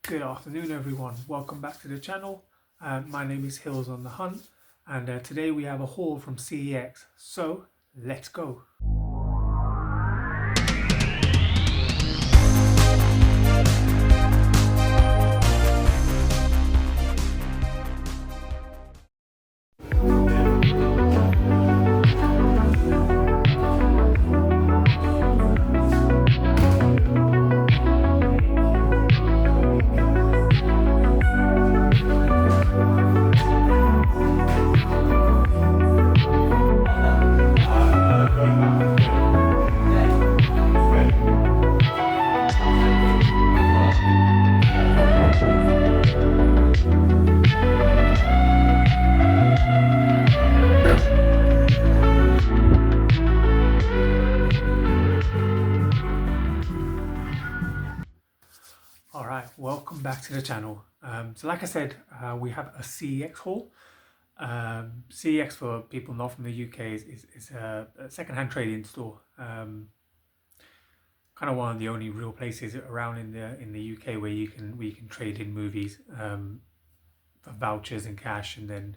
Good afternoon, everyone. Welcome back to the channel. My name is Hills on the Hunt, and today we have a haul from Cex. So let's go. Alright, welcome back to the channel. So like I said, we have a Cex haul. Cex, for people not from the UK, is a second-hand trading store. Kind of one of the only real places around in the UK where you can trade in movies for vouchers and cash, and then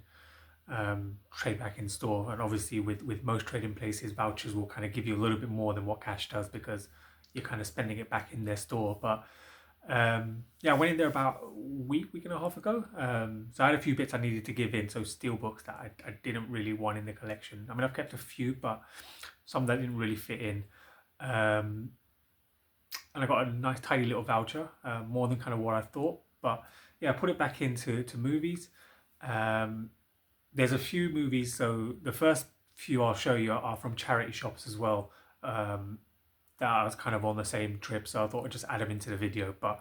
trade back in store. And obviously with most trading places, vouchers will kind of give you a little bit more than what cash does because you're kind of spending it back in their store. But yeah, I went in there about a week and a half ago. So I had a few bits I needed to give in. So steelbooks that I didn't really want in the collection. I mean, I've kept a few, but some that didn't really fit in. And I got a nice tidy little voucher, more than kind of what I thought. But yeah, I put it back into movies. There's a few movies. So the first few I'll show you are from charity shops as well. That I was kind of on the same trip, so I thought I'd just add them into the video. But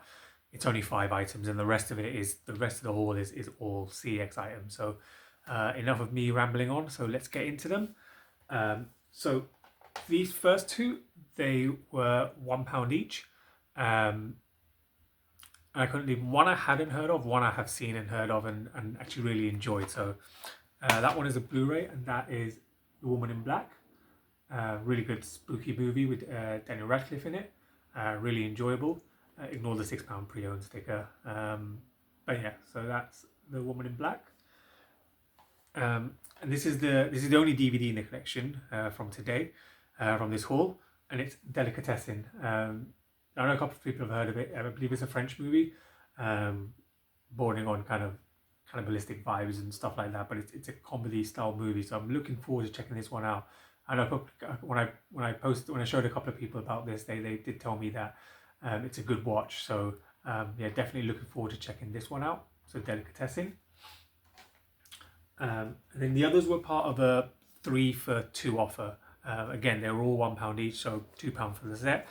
it's only 5 items, and the rest of the haul is all Cex items. So enough of me rambling on. So let's get into them. So these first two, they were £1 each. I couldn't leave one I hadn't heard of, one I have seen and heard of, and actually really enjoyed. So that one is a Blu-ray, and that is The Woman in Black. Really good spooky movie with Daniel Radcliffe in it. Really enjoyable. Ignore the £6 pre-owned sticker. But yeah, so that's The Woman in Black. And this is the only DVD in the collection from today, from this haul, and it's Delicatessen. I know a couple of people have heard of it. I believe it's a French movie, bordering on kind of cannibalistic vibes and stuff like that. But it's a comedy style movie, so I'm looking forward to checking this one out. I know when I showed a couple of people about this, they did tell me that it's a good watch. So yeah, definitely looking forward to checking this one out. So Delicatessen. And then the others were part of a 3 for 2 offer. Again, they were all £1 each, so £2 for the set.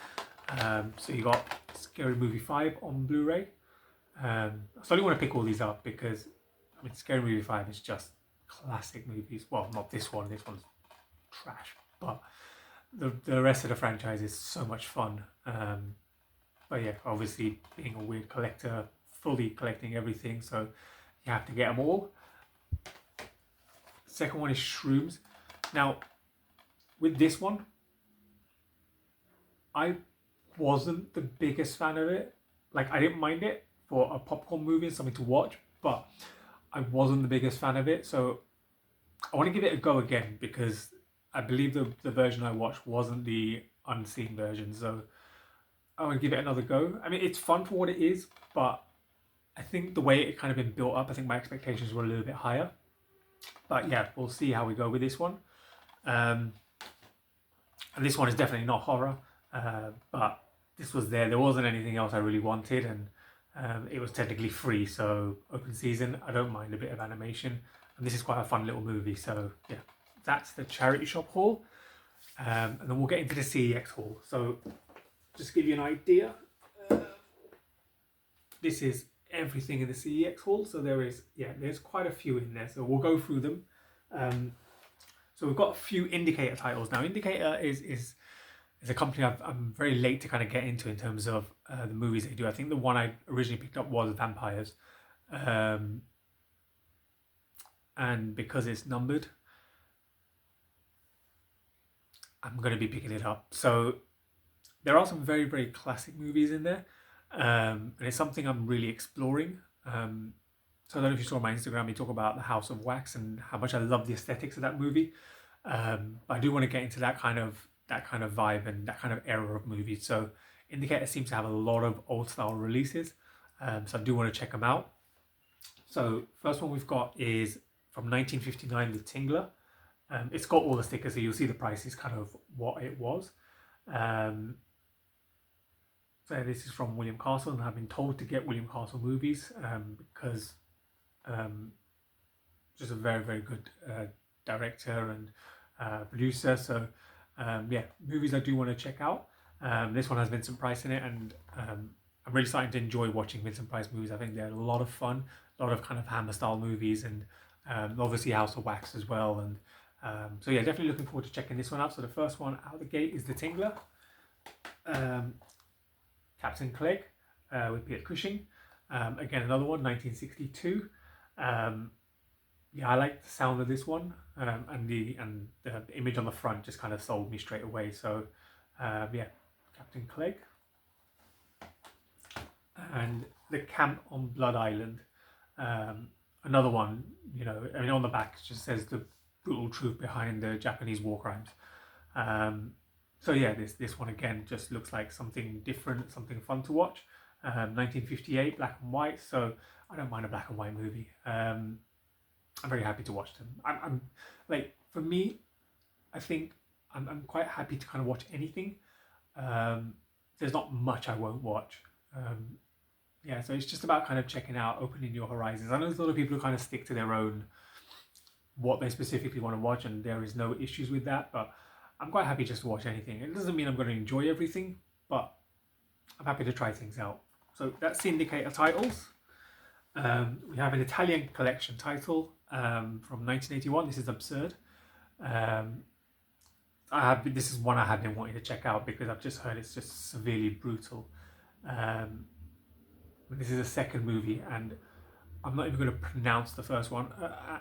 So you got Scary Movie 5 on Blu-ray. So I only want to pick all these up because I mean, Scary Movie 5 is just classic movies. Well, not this one. This one's trash, but the rest of the franchise is so much fun. But yeah, obviously being a weird collector, fully collecting everything, so you have to get them all. Second one is Shrooms. Now with this one, I wasn't the biggest fan of it. Like, I didn't mind it for a popcorn movie and something to watch, but I wasn't the biggest fan of it. So I want to give it a go again because I believe the version I watched wasn't the unseen version, so I want to give it another go. I mean, it's fun for what it is, but I think the way it kind of been built up, I think my expectations were a little bit higher. But yeah, we'll see how we go with this one. And this one is definitely not horror, but this was there. There wasn't anything else I really wanted, and it was technically free, so open season. I don't mind a bit of animation, and this is quite a fun little movie. So yeah. That's the charity shop haul, and then we'll get into the Cex haul. So just to give you an idea, this is everything in the Cex haul. So there's quite a few in there, so we'll go through them. So we've got a few Indicator titles. Now Indicator is a company I'm very late to kind of get into in terms of the movies they do. I think the one I originally picked up was Vampires, and because it's numbered, I'm going to be picking it up. So there are some very, very classic movies in there. And it's something I'm really exploring. So I don't know if you saw my Instagram, me talk about The House of Wax and how much I love the aesthetics of that movie. But I do want to get into that kind of vibe and that kind of era of movies. So Indicator seems to have a lot of old style releases. So I do want to check them out. So first one we've got is from 1959, The Tingler. It's got all the stickers, so you'll see the price is kind of what it was. Um, so this is from William Castle, and I've been told to get William Castle movies because um, just a very, very good director and producer. So yeah, movies I do want to check out. This one has Vincent Price in it, and I'm really starting to enjoy watching Vincent Price movies. I think they're a lot of fun, a lot of kind of Hammer style movies, and obviously House of Wax as well. And so yeah, definitely looking forward to checking this one out. So the first one out the gate is The Tingler, Captain Clegg with Peter Cushing. Again, another one, 1962. Yeah, I like the sound of this one, and the image on the front just kind of sold me straight away. So yeah, Captain Clegg. And The Camp on Blood Island, another one. I mean, on the back it just says the brutal truth behind the Japanese war crimes. So yeah, this one again just looks like something different, something fun to watch. 1958, black and white. So I don't mind a black and white movie. I'm very happy to watch them. I'm like, for me, I think I'm quite happy to kind of watch anything. There's not much I won't watch. Yeah, so it's just about kind of checking out, opening your horizons. I know there's a lot of people who kind of stick to their own, what they specifically want to watch, and there is no issues with that, but I'm quite happy just to watch anything. It doesn't mean I'm going to enjoy everything, but I'm happy to try things out. So that's the Indicator titles. We have an Italian collection title from 1981. This is Absurd. This is one I have been wanting to check out because I've just heard it's just severely brutal. This is a second movie, and I'm not even going to pronounce the first one.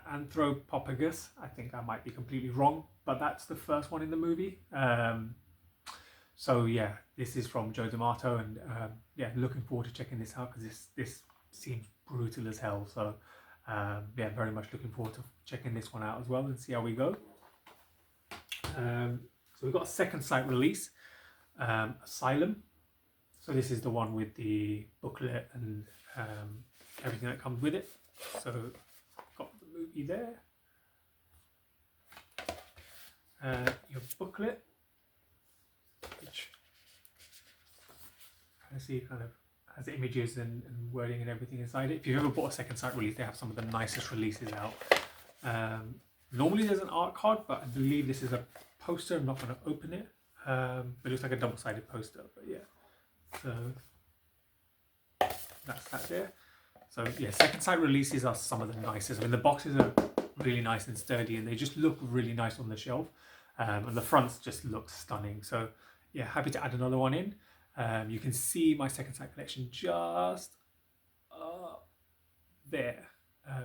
Anthropophagus. I think I might be completely wrong, but that's the first one in the movie. So yeah, this is from Joe D'Amato, and yeah, looking forward to checking this out because this seems brutal as hell. So yeah, very much looking forward to checking this one out as well and see how we go. So we've got a second site release, Asylum. So this is the one with the booklet and everything that comes with it. So got the movie there, your booklet, which I see kind of has images and wording and everything inside it. If you've ever bought a second site release, they have some of the nicest releases out. Normally there's an art card, but I believe this is a poster. I'm not going to open it, but it looks like a double-sided poster. But yeah, so that's that there. So yeah, second site releases are some of the nicest. I mean, the boxes are really nice and sturdy, and they just look really nice on the shelf. And the fronts just look stunning. So yeah, happy to add another one in. You can see my second site collection just there.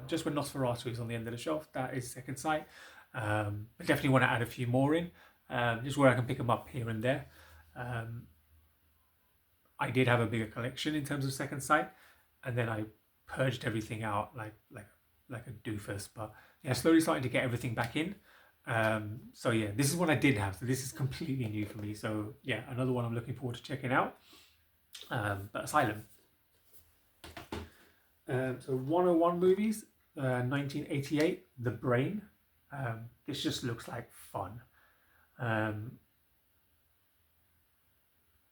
Just when Nosferatu is on the end of the shelf, that is second site. I definitely want to add a few more in, just where I can pick them up here and there. I did have a bigger collection in terms of second site, and then I purged everything out like a doofus. But yeah, slowly starting to get everything back in. So yeah, this is what I did have. So this is completely new for me. So yeah, another one I'm looking forward to checking out. But Asylum. So 101 movies, 1988, The Brain. This just looks like fun.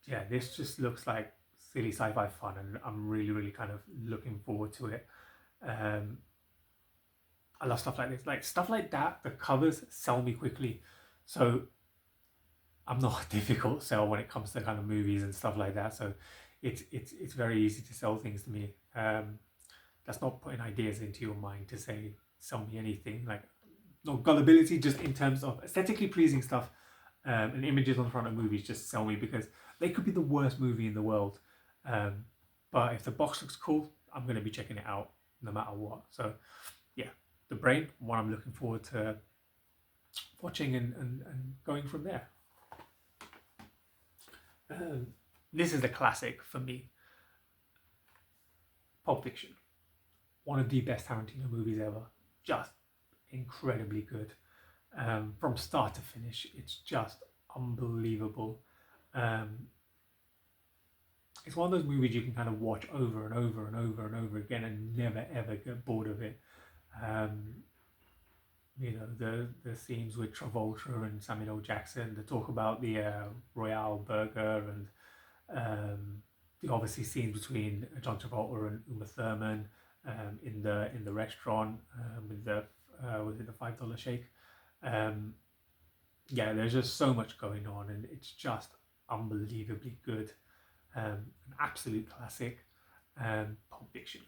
Yeah, this just looks like silly sci-fi fun, and I'm really, really kind of looking forward to it. I love stuff like this, like stuff like that. The covers sell me quickly, so I'm not a difficult sell when it comes to kind of movies and stuff like that. So it's very easy to sell things to me. That's not putting ideas into your mind to say sell me anything. Like, no gullibility, just in terms of aesthetically pleasing stuff and images on the front of movies just sell me, because they could be the worst movie in the world. But if the box looks cool, I'm going to be checking it out no matter what. So yeah, The Brain, one I'm looking forward to watching and going from there. This is a classic for me. Pulp Fiction, one of the best Tarantino movies ever. Just incredibly good. From start to finish, it's just unbelievable. Um, it's one of those movies you can kind of watch over and over and over and over again and never ever get bored of it. Um, you know, the scenes with Travolta and Samuel L. Jackson, the talk about the Royale Burger, and the obviously scenes between John Travolta and Uma Thurman in the restaurant with the was it the $5 shake? Yeah, there's just so much going on, and it's just unbelievably good. An absolute classic. Pulp Fiction.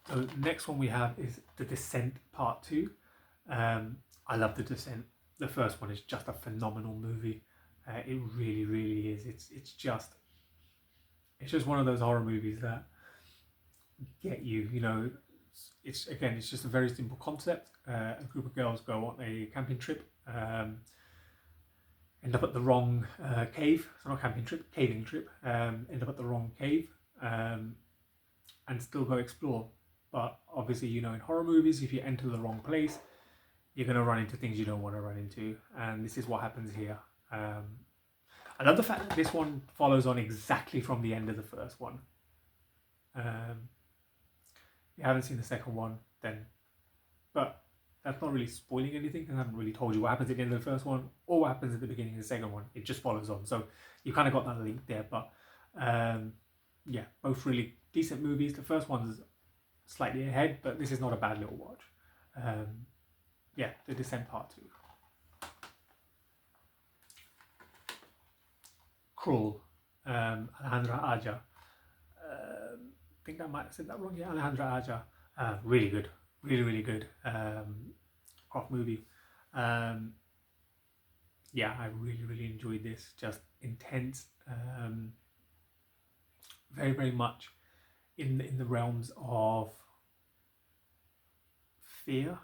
So the next one we have is The Descent Part 2. I love The Descent. The first one is just a phenomenal movie. It really, really is. It's just one of those horror movies that get you. You know, it's just a very simple concept. A group of girls go on a camping trip. End up at the wrong cave. So not camping trip, caving trip. End up at the wrong cave, and still go explore. But obviously, you know, in horror movies, if you enter the wrong place, you're going to run into things you don't want to run into. And this is what happens here. I love the fact that this one follows on exactly from the end of the first one. If you haven't seen the second one, then... But that's not really spoiling anything, because I haven't really told you what happens at the end of the first one or what happens at the beginning of the second one. It just follows on. So you kind of got that link there. But yeah, both really decent movies. The first one's slightly ahead, but this is not a bad little watch. Yeah, The Descent Part 2. Crawl, Alejandra Aja. I think I might have said that wrong. Yeah, Alejandra Aja. Really good. Really, really good. Croc movie. Yeah, I really, really enjoyed this. Just intense. Very, very much in the realms of fear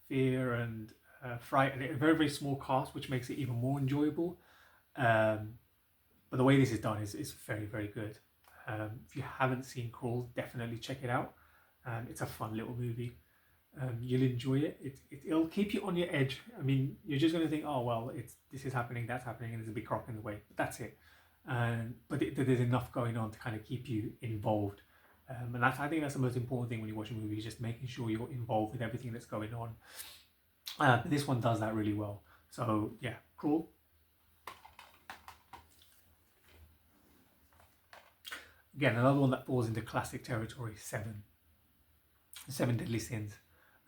and fright. A very, very small cast, which makes it even more enjoyable. But the way this is done is very, very good. If you haven't seen Crawl, definitely check it out. It's a fun little movie. You'll enjoy it. It'll keep you on your edge. I mean, you're just going to think, oh well, this is happening, that's happening, and there's a big croc in the way. But that's it. But there's enough going on to kind of keep you involved. And I think that's the most important thing when you watch a movie, is just making sure you're involved with everything that's going on. But this one does that really well. So yeah, Crawl. Again, another one that falls into classic territory, Seven. Seven Deadly Sins.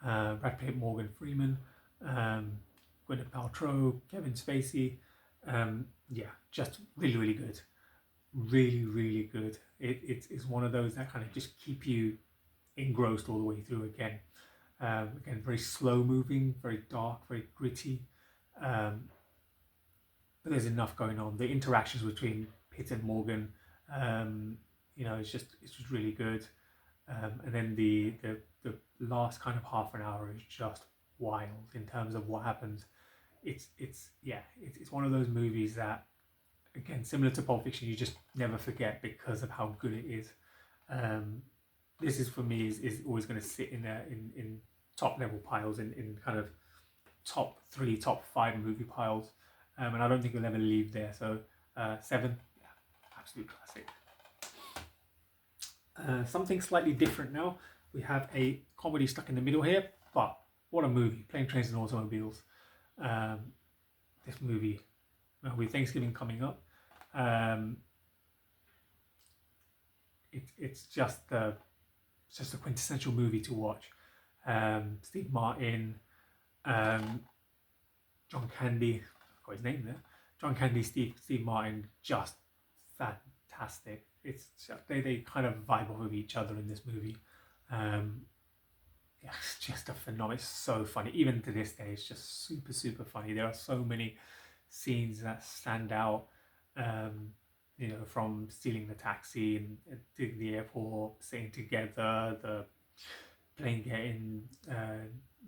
Brad Pitt, Morgan Freeman, Gwyneth Paltrow, Kevin Spacey. Yeah, just really, really good. Really, really good. It's one of those that kind of just keep you engrossed all the way through again. Again, very slow moving, very dark, very gritty. But there's enough going on. The interactions between Pitt and Morgan, you know, it's just really good. And then the last kind of half an hour is just wild in terms of what happens. It's one of those movies that, again, similar to Pulp Fiction, you just never forget because of how good it is. This is, for me, is always going to sit in top level piles, in kind of top 3, top 5 movie piles, and I don't think it'll ever leave there. So 7, yeah, absolute classic. Something slightly different now. We have a comedy stuck in the middle here, but what a movie! Plane, Trains and Automobiles. This movie, with Thanksgiving coming up, it's just a quintessential movie to watch. Steve Martin, John Candy, I've got his name there. John Candy, Steve Martin, just fantastic. It's just, they kind of vibe off of each other in this movie. Yeah, it's just a phenomenon. It's so funny. Even to this day, it's just super, super funny. There are so many scenes that stand out. You know, from stealing the taxi and to the airport, staying together, the plane getting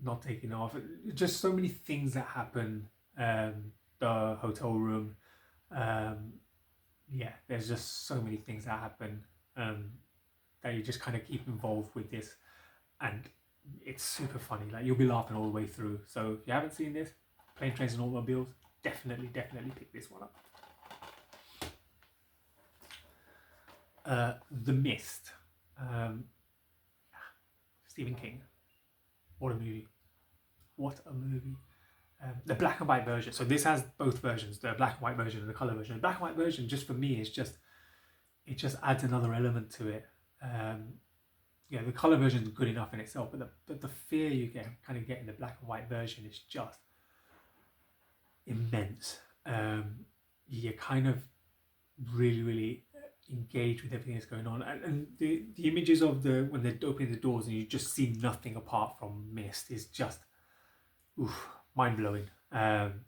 not taking off. Just so many things that happen. The hotel room. yeah, there's just so many things that happen that you just kind of keep involved with this, and it's super funny. Like you'll be laughing all the way through. So if you haven't seen this, Plane, Trains and Automobiles, definitely pick this one up. The Mist, um, Stephen King. What a movie! What a movie! The black and white version. So this has both versions, the black and white version and the color version. The black and white version, just for me, is just it just adds another element to it. Yeah, the color version is good enough in itself, but the fear you kind of get in the black and white version is just immense. You kind of really engage with everything that's going on, and the images of when they're opening the doors and you just see nothing apart from mist is just mind blowing. And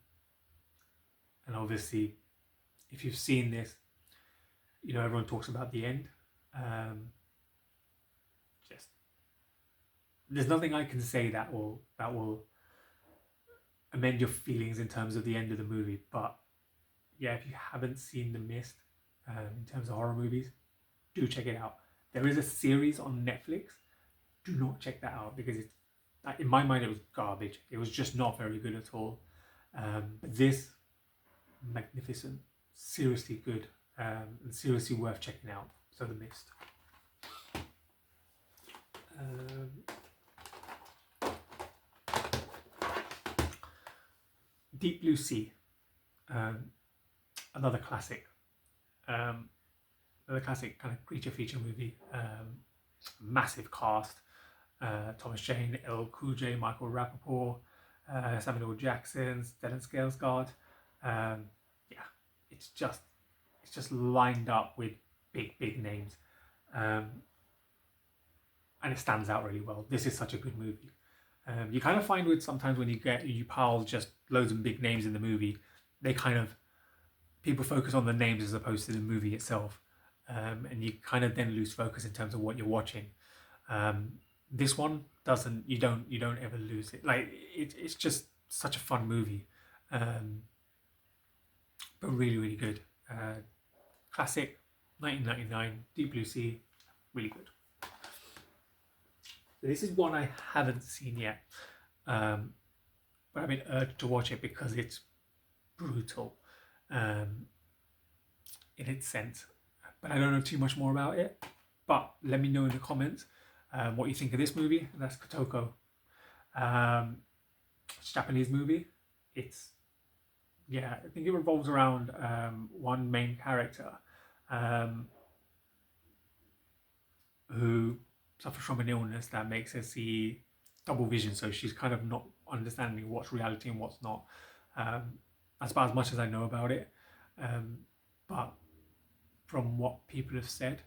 obviously, if you've seen this, you know everyone talks about the end. Just there's nothing I can say that will amend your feelings in terms of the end of the movie. But yeah, if you haven't seen The Mist, in terms of horror movies, do check it out. There is a series on Netflix. Do not check that out because it's, in my mind, it was garbage. It was just not very good at all. But this, magnificent, seriously good, and seriously worth checking out. So The Mist. Deep Blue Sea, another classic. Another classic kind of creature feature movie. Massive cast. Thomas Jane, L. Cool J, Michael Rappaport, Samuel L. Jackson, Stellan Skarsgård. Yeah, it's just lined up with big names, and it stands out really well. This is such a good movie. You kind of find with sometimes when you pile just loads of big names in the movie, they kind of people focus on the names as opposed to the movie itself, and you kind of then lose focus in terms of what you're watching. This one doesn't. You don't ever lose it. Like it's just such a fun movie, but really good. Classic, 1999, Deep Blue Sea, really good. So this is one I haven't seen yet, but I've been urged to watch it because it's brutal in its sense. But I don't know too much more about it. But let me know in the comments what you think of this movie. And that's Kotoko. It's a Japanese movie. It's, yeah, I think it revolves around one main character who suffers from an illness that makes her see double vision. So she's kind of not understanding what's reality and what's not. That's about as much as I know about it. But from what people have said,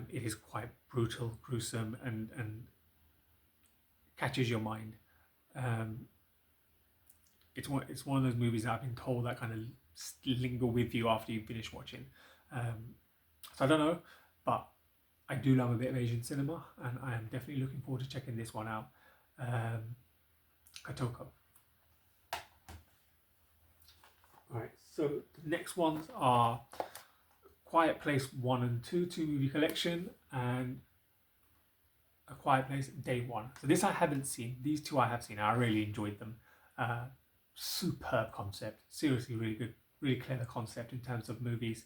it is quite brutal, gruesome, and catches your mind. It's one of those movies that I've been told that kind of linger with you after you finish watching. So I don't know, but I do love a bit of Asian cinema, and I am definitely looking forward to checking this one out. Kotoko. Alright, so the next ones are Quiet Place 1 and 2, two movie collection, and A Quiet Place Day 1. So this I haven't seen. These two I have seen. I really enjoyed them. Superb concept. Seriously, really good. Really clever concept in terms of movies.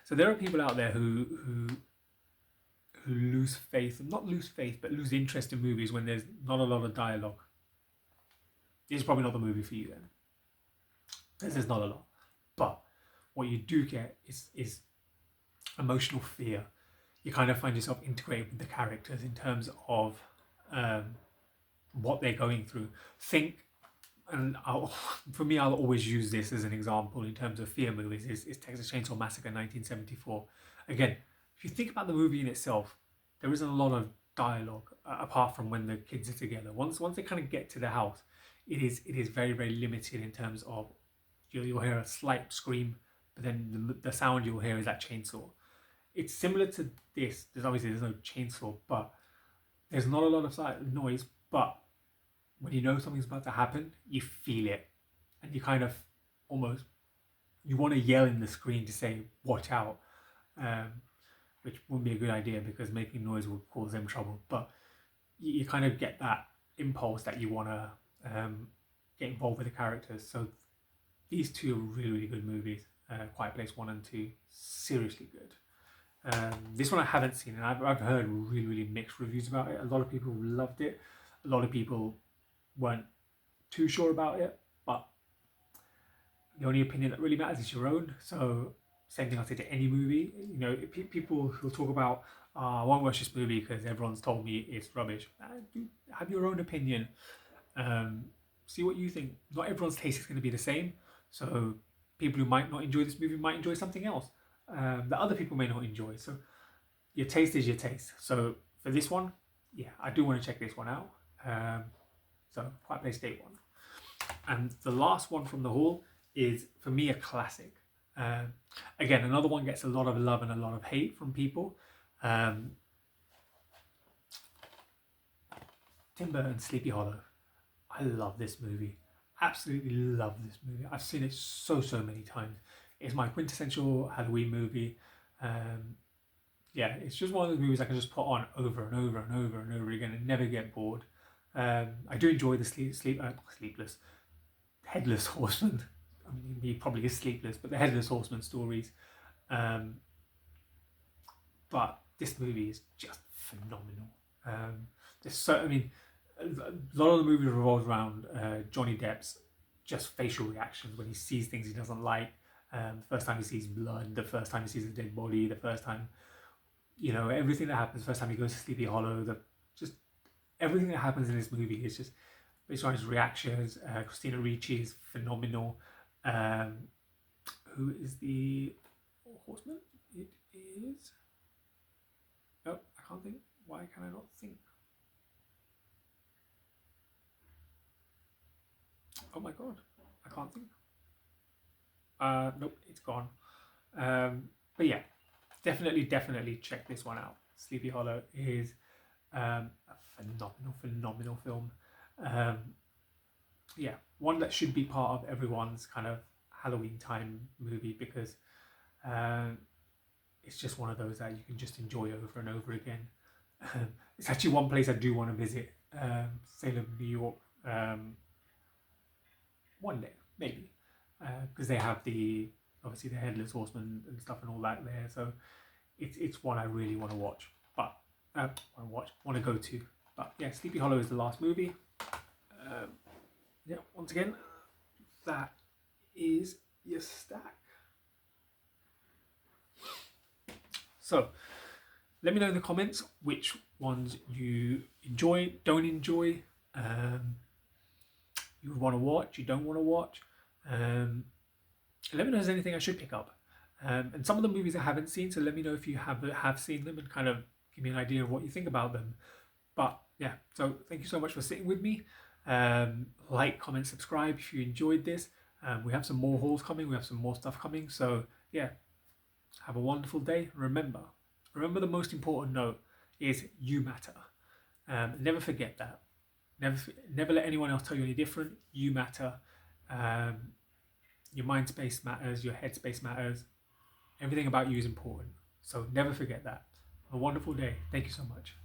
So there are people out there who lose faith, not lose faith, but lose interest in movies when there's not a lot of dialogue. It's probably not the movie for you then, because there's not a lot. But what you do get is emotional fear. You kind of find yourself integrated with the characters in terms of what they're going through. For me, I'll always use this as an example in terms of fear movies, is Texas Chainsaw Massacre 1974. Again, if you think about the movie in itself, there isn't a lot of dialogue apart from when the kids are together. Once they kind of get to the house, it is very limited in terms of you'll hear a slight scream, but then the sound you'll hear is that chainsaw. It's similar to this. There's no chainsaw, but there's not a lot of noise. But when you know something's about to happen, you feel it, and you kind of almost you want to yell in the screen to say watch out, which wouldn't be a good idea because making noise will cause them trouble. But you kind of get that impulse that you want to get involved with the characters. So these two are really, really good movies. Quiet Place 1 and 2, seriously good. This one I haven't seen, and I've heard really, really mixed reviews about it. A lot of people loved it. A lot of people weren't too sure about it, but the only opinion that really matters is your own. So same thing I say to any movie. You know, people who talk about, I won't watch this movie because everyone's told me it's rubbish. Have your own opinion. See what you think. Not everyone's taste is going to be the same. So people who might not enjoy this movie might enjoy something else that other people may not enjoy. So your taste is your taste. So for this one, yeah, I do want to check this one out. So Quiet Place Day 1. And the last one from the haul is, for me, a classic. Again, another one gets a lot of love and a lot of hate from people. Tim Burton's Sleepy Hollow. I love this movie. Absolutely love this movie. I've seen it so many times. It's my quintessential Halloween movie. Yeah, it's just one of those movies I can just put on over and over and over and over again and never get bored. I do enjoy the sleepless, Headless Horseman. I mean, he probably is sleepless, but the Headless Horseman stories. But this movie is just phenomenal. I mean, a lot of the movie revolves around Johnny Depp's just facial reactions when he sees things he doesn't like. The first time he sees blood, the first time he sees a dead body, the first time, you know, everything that happens, first time he goes to Sleepy Hollow, just everything that happens in this movie is just based on his reactions. Christina Ricci is phenomenal. Who is the horseman? It is... Oh, I can't think. Why can I not think? Oh my god, I can't think. Nope, it's gone. But yeah, definitely check this one out. Sleepy Hollow is a phenomenal film. Yeah, one that should be part of everyone's kind of Halloween time movie because it's just one of those that you can just enjoy over and over again. It's actually one place I do want to visit, Salem, New York, one day, maybe, because they have obviously the Headless Horseman and stuff and all that there, so it's one I really want to watch, but want to go to. But yeah, Sleepy Hollow is the last movie. Yeah, once again, that is your stack. So let me know in the comments which ones you enjoy, don't enjoy, you want to watch, you don't want to watch. Let me know if there's anything I should pick up. And some of the movies I haven't seen, so let me know if you have seen them and kind of give me an idea of what you think about them. But yeah, so thank you so much for sitting with me. Like, comment, subscribe if you enjoyed this. We have some more hauls coming, we have some more stuff coming. So yeah, have a wonderful day. Remember the most important note is you matter. Never forget that. Never let anyone else tell you any different. You matter. Your mind space matters, your head space matters. Everything about you is important. So never forget that. Have a wonderful day. Thank you so much.